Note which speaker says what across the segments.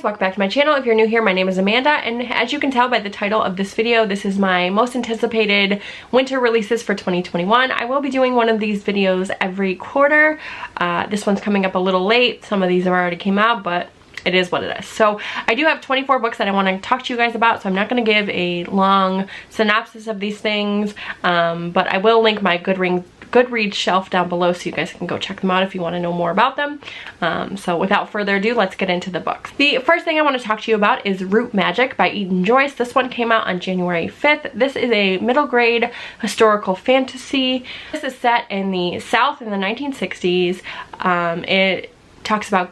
Speaker 1: welcome back to my channel. If you're new here, my name is Amanda, and as you can tell by the title of this video, this is my most anticipated winter releases for 2021. I will be doing one of these videos every quarter. This one's coming up a little late. Some of these have already came out, but it is what it is. So I do have 24 books that I want to talk to you guys about, so I'm not going to give a long synopsis of these things, but I will link my Goodreads shelf down below so you guys can go check them out if you want to know more about them. So without further ado, let's get into the books. The first thing I want to talk to you about is Root Magic by Eden Joyce. This one came out on January 5th. This is a middle grade historical fantasy. This is set in the South in the 1960s. It talks about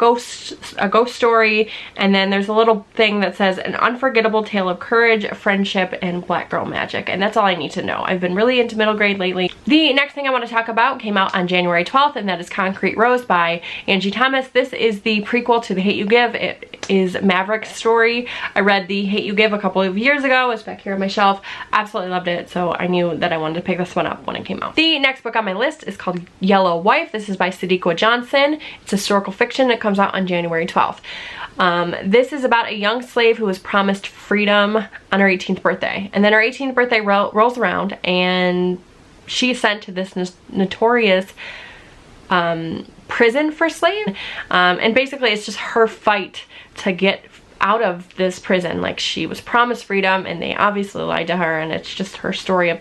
Speaker 1: a ghost story, and then there's a little thing that says an unforgettable tale of courage, friendship, and black girl magic, and that's all I need to know. I've been really into middle grade lately. The next thing I want to talk about came out on January 12th, and that is Concrete Rose by Angie Thomas. This is the prequel to The Hate U Give. It is Maverick's story. I read The Hate U Give a couple of years ago. It's back here on my shelf. Absolutely loved it, so I knew that I wanted to pick this one up when it came out. The next book on my list is called Yellow Wife. This is by Sadiqa Johnson. It's historical fiction. It comes out on January 12th. This is about a young slave who was promised freedom on her 18th birthday. And then her 18th birthday rolls around and she's sent to this notorious prison for slaves. And basically it's just her fight to get out of this prison. Like, she was promised freedom and they obviously lied to her, and it's just her story of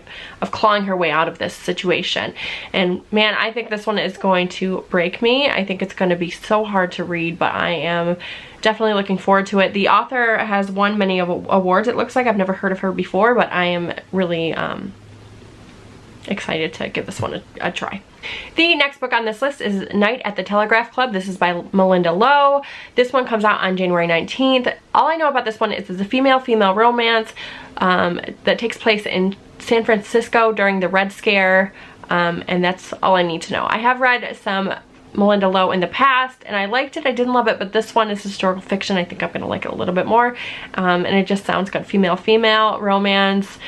Speaker 1: clawing her way out of this situation. And man, I think this one is going to break me. I think it's going to be so hard to read, but I am definitely looking forward to it. The author has won many awards, it looks like. I've never heard of her before, but I am really excited to give this one a try. The next book on this list is Night at the Telegraph Club. This is by Melinda Lowe. This one comes out on January 19th. All I know about this one is it's a female-female romance that takes place in San Francisco during the Red Scare, and that's all I need to know. I have read some Melinda Lowe in the past and I liked it. I didn't love it, but this one is historical fiction. I think I'm gonna like it a little bit more, and it just sounds good. Female-female romance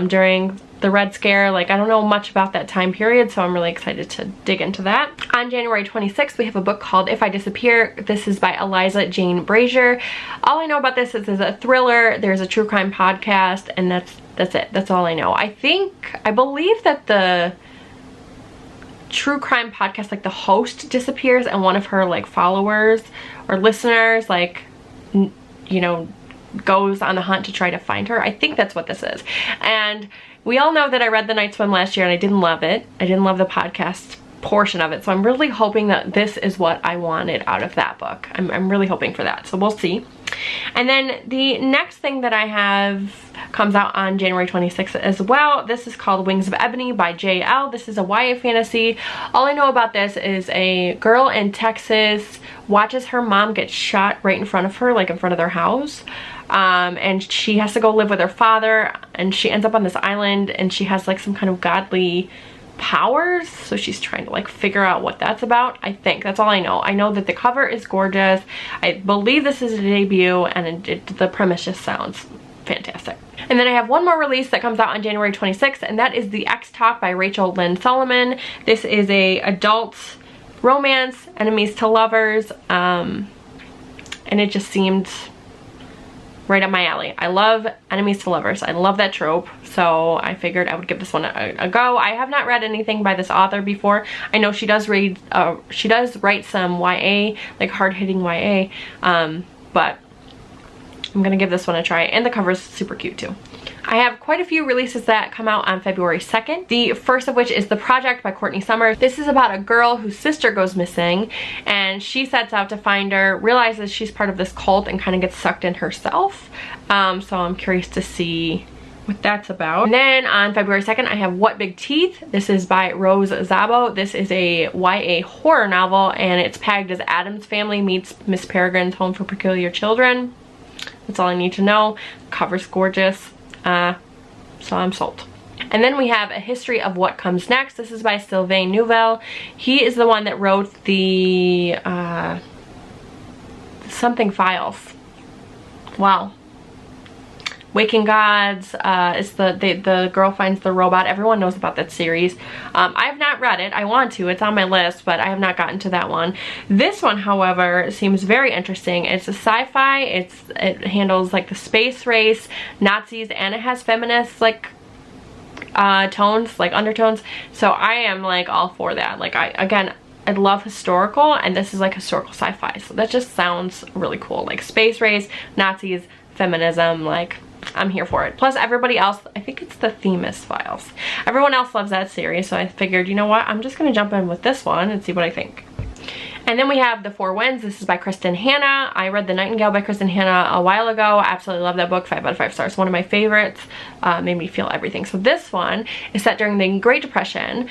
Speaker 1: during the Red Scare. Like, I don't know much about that time period, so I'm really excited to dig into that. On January 26th, we have a book called If I Disappear. This is by Eliza Jane Brazier. All I know about this is it's a thriller. There's a true crime podcast, and that's it. That's all I know. I believe that the true crime podcast, like, the host disappears and one of her, like, followers or listeners, like, you know, goes on the hunt to try to find her. I think that's what this is. And we all know that I read The Night Swim last year and I didn't love it. I didn't love the podcast portion of it, so I'm really hoping that this is what I wanted out of that book. I'm really hoping for that, so we'll see. And then the next thing that I have comes out on January 26th as well. This is called Wings of Ebony by J.L. This is a YA fantasy. All I know about this is a girl in Texas watches her mom get shot right in front of her, like in front of their house. And she has to go live with her father, and she ends up on this island, and she has like some kind of godly powers, so she's trying to like figure out what that's about. I think that's all I know. I know that the cover is gorgeous. I believe this is a debut, and the premise just sounds fantastic. And then I have one more release that comes out on January 26th, and that is The X Talk by Rachel Lynn Solomon. This is a adult romance, enemies to lovers, and it just seemed right up my alley. I love enemies to lovers. I love that trope, so I figured I would give this one a go. I have not read anything by this author before. I know she does write some YA, like hard-hitting YA, but I'm gonna give this one a try, and the cover is super cute too. I have quite a few releases that come out on February 2nd. The first of which is The Project by Courtney Summers. This is about a girl whose sister goes missing, and she sets out to find her, realizes she's part of this cult, and kind of gets sucked in herself. So I'm curious to see what that's about. And then on February 2nd, I have What Big Teeth. This is by Rose Zabo. This is a YA horror novel, and it's pegged as Addams Family meets Miss Peregrine's Home for Peculiar Children. That's all I need to know. Cover's gorgeous. So I'm sold. And then we have A History of What Comes Next. This is by Sylvain Nouvel. He is the one that wrote the something files. Wow. Waking Gods. It's the girl finds the robot. Everyone knows about that series. I have not read it. I want to. It's on my list, but I have not gotten to that one. This one, however, seems very interesting. It's a sci-fi. It handles like the space race, Nazis, and it has feminist like tones, like undertones. So I am like all for that. Like I love historical, and this is like historical sci-fi. So that just sounds really cool. Like space race, Nazis, feminism, like I'm here for it. Plus everybody else, I think it's the Themis Files. Everyone else loves that series, so I figured, you know what, I'm just gonna jump in with this one and see what I think. And then we have The Four Winds. This is by Kristen Hanna. I read The Nightingale by Kristen Hanna a while ago. I absolutely love that book. 5 out of 5 stars. One of my favorites. Made me feel everything. So this one is set during the Great Depression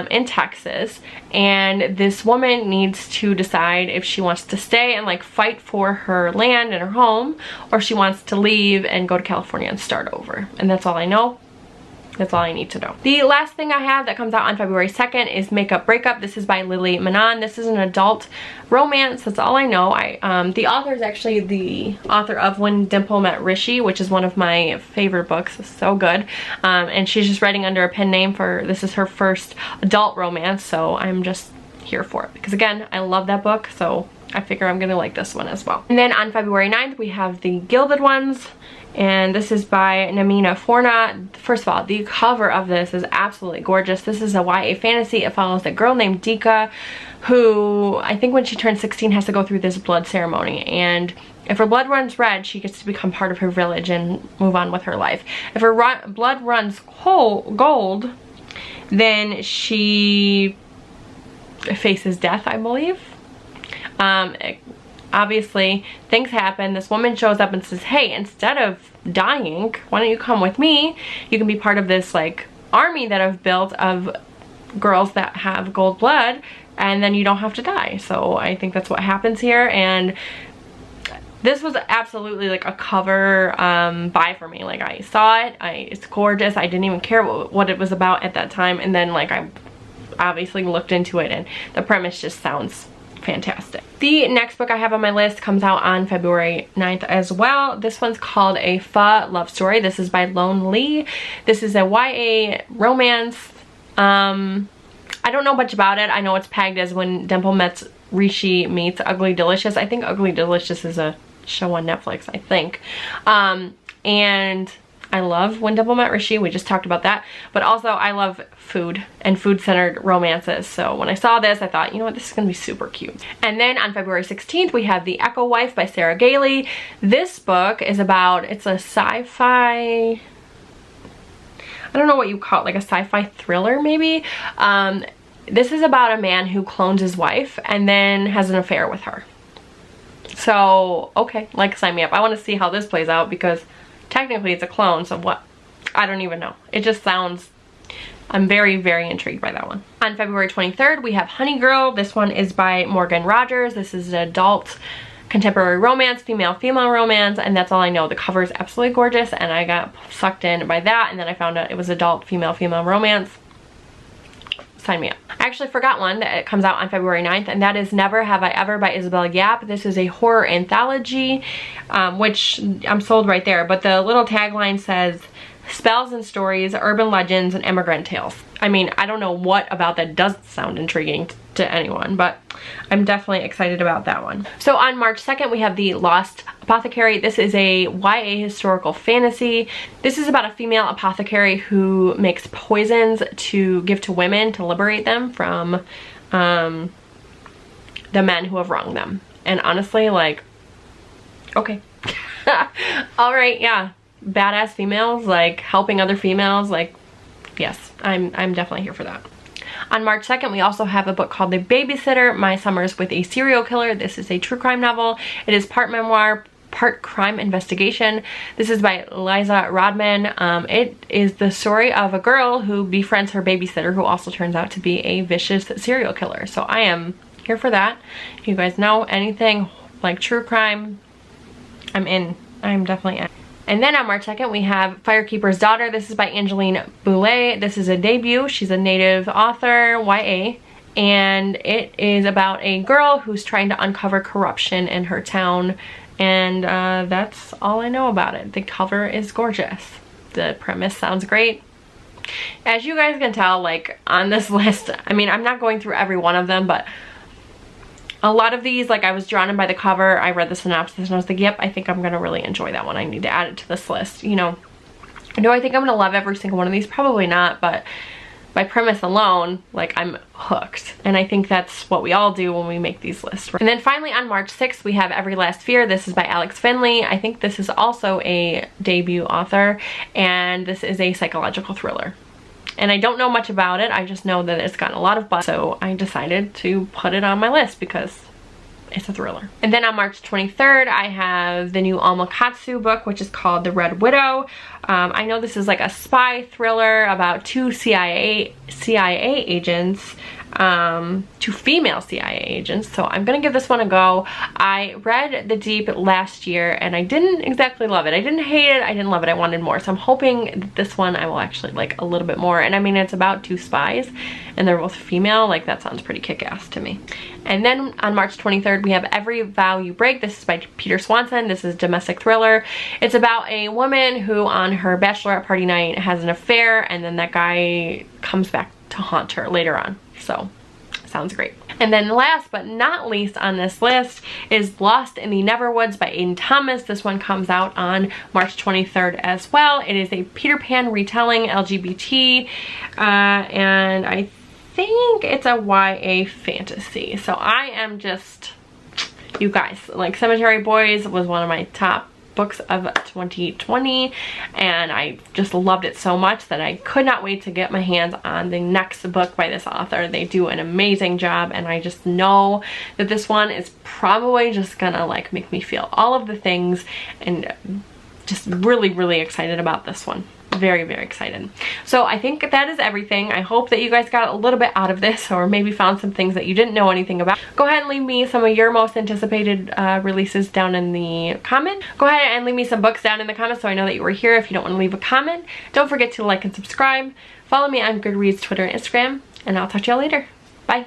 Speaker 1: in Texas. And this woman needs to decide if she wants to stay and like fight for her land and her home, or she wants to leave and go to California and start over. And that's all I know. That's all I need to know. The last thing I have that comes out on February 2nd is Makeup Breakup. This is by Lily Manon. This is an adult romance. That's all I know. The author is actually the author of When Dimple Met Rishi, which is one of my favorite books. It's so good. And she's just writing under a pen name this is her first adult romance, so I'm just here for it. Because again, I love that book, so I figure I'm gonna like this one as well. And then on February 9th, we have the Gilded ones. And this is by Namina Forna. First of all, the cover of this is absolutely gorgeous. This is a YA fantasy. It follows a girl named Dika, who I think when she turns 16 has to go through this blood ceremony. And if her blood runs red, she gets to become part of her village and move on with her life. If her blood runs gold, then she faces death, I believe. Obviously, things happen. This woman shows up and says, hey, instead of dying, why don't you come with me? You can be part of this like army that I've built of girls that have gold blood, and then you don't have to die. So I think that's what happens here. And this was absolutely like a cover buy for me. Like I saw it, it's gorgeous. I didn't even care what it was about at that time. And then like I obviously looked into it, and the premise just sounds fantastic. The next book I have on my list comes out on February 9th as well. This one's called A Fae Love Story. This is by Lone Lee. This is a YA romance. I don't know much about it. I know it's pegged as When Dimple Met Rishi meets Ugly Delicious. I think Ugly Delicious is a show on Netflix, I think. And I love When Dimple Met Rishi. We just talked about that. But also I love food and food-centered romances. So when I saw this, I thought, you know what, this is going to be super cute. And then on February 16th, we have The Echo Wife by Sarah Gailey. This book is about, it's a sci-fi, I don't know what you call it, like a sci-fi thriller maybe. This is about a man who clones his wife and then has an affair with her. So, okay, like sign me up. I want to see how this plays out because technically it's a clone, so what? I don't even know. It just sounds, I'm very, very intrigued by that one. On February 23rd, we have Honey Girl. This one is by Morgan Rogers. This is an adult contemporary romance, female romance, and that's all I know. The cover is absolutely gorgeous, and I got sucked in by that, and then I found out it was adult female romance. Sign me up. I actually forgot one that comes out on February 9th, and that is Never Have I Ever by Isabel Yap. This is a horror anthology, which I'm sold right there, but the little tagline says, spells and stories, urban legends, and immigrant tales. I mean, I don't know what about that doesn't sound intriguing to anyone, but I'm definitely excited about that one. So on March 2nd, we have The Lost Apothecary. This is a YA historical fantasy. This is about a female apothecary who makes poisons to give to women to liberate them from the men who have wronged them. And honestly, like, okay. All right, yeah. Badass females, like helping other females, like, yes, I'm definitely here for that. On March 2nd, we also have a book called The Babysitter, My Summers with a Serial Killer. This is a true crime novel. It is part memoir, part crime investigation. This is by Liza Rodman. It is the story of a girl who befriends her babysitter, who also turns out to be a vicious serial killer. So I am here for that. If you guys know anything like true crime, I'm in. I'm definitely in. And then on March 2nd, we have Firekeepers Daughter. This is by Angeline Boulay. This is a debut. She's a native author, YA, and it is about a girl who's trying to uncover corruption in her town And that's all I know about it. The cover is gorgeous. The premise sounds great. As you guys can tell, like on this list, I mean, I'm not going through every one of them, but a lot of these, like I was drawn in by the cover. I read the synopsis and I was like, yep, I think I'm gonna really enjoy that one. I need to add it to this list, you know. Do I think I'm gonna love every single one of these? Probably not, but by premise alone, like I'm hooked. And I think that's what we all do when we make these lists. And then finally on March 6th, we have Every Last Fear. This is by Alex Finley. I think this is also a debut author, and this is a psychological thriller. And I don't know much about it. I just know that it's gotten a lot of buzz. So I decided to put it on my list because it's a thriller. And then on March 23rd, I have the new Alma Katsu book, which is called The Red Widow. I know this is like a spy thriller about two CIA agents, two female CIA agents. So I'm gonna give this one a go. I read The Deep last year and I didn't exactly love it. I didn't hate it, I didn't love it, I wanted more. So I'm hoping that this one I will actually like a little bit more. And I mean, it's about two spies and they're both female. Like that sounds pretty kick-ass to me. And then on March 23rd, we have Every Vow You Break. This is by Peter Swanson. This is a domestic thriller. It's about a woman who on her bachelorette party night has an affair, and then that guy comes back to haunt her later on. So, sounds great. And then last but not least on this list is Lost in the Neverwoods by Aiden Thomas. This one comes out on March 23rd as well. It is a Peter Pan retelling, LGBT, and I think it's a YA fantasy. So I am just, you guys, like Cemetery Boys was one of my top books of 2020 and I just loved it so much that I could not wait to get my hands on the next book by this author. They do an amazing job and I just know that this one is probably just gonna like make me feel all of the things, and just really excited about this one. Very excited. So I think that is everything. I hope that you guys got a little bit out of this, or maybe found some things that you didn't know anything about. Go ahead and leave me some of your most anticipated releases down in the comment. Go ahead and leave me some books down in the comments so I know that you were here if you don't want to leave a comment. Don't forget to like and subscribe. Follow me on Goodreads, Twitter, and Instagram, and I'll talk to y'all later. Bye.